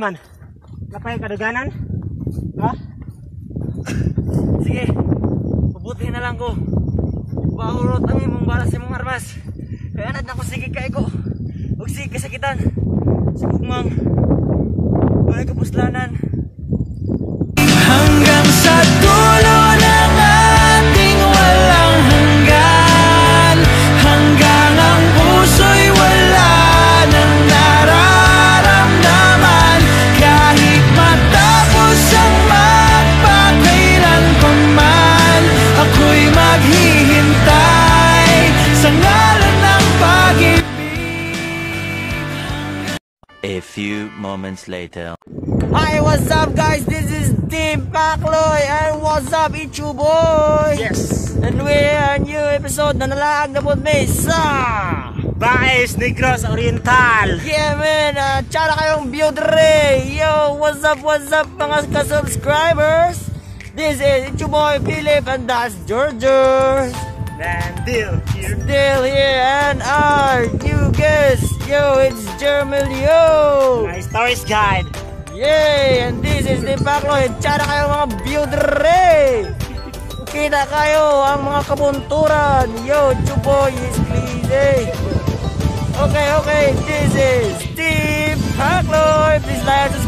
man? Napay kadaganan? Ha? Sige, pabuti na lang ko. Bahurot ang imong balas imong armas. Kaya na ko sige kay ko. Huwag sige kasakitan. Sigugmang wala kapuslanan. Hanggang sa dulo ng ating walang hanggan. Hanggang ang puso'y wala nang nararamdaman. Kahit matapos ang magpakailan pa man, ako'y maghihintay sa ngalan ng pag-ibig. A few moments later. Hi, what's up guys? This is Team Pakloy and what's up, it's your boy? Yes! And we're a new episode na nalaag na po may sa Baes Negros Oriental! yeah man, tsara kayong Biodre. Yo, what's up mga ka-subscribers? This is it's your boy Philip and that's George. And Dil here. Still here and our new guest. Yo, it's Jermelio. My stories guide. Yay! And this is the Pakloy. Tsara kayo mga Biodre. Kita kayo ang mga kabunturan. Yo, Chuboy is please. Okay, this is Team Pakloy. Please like and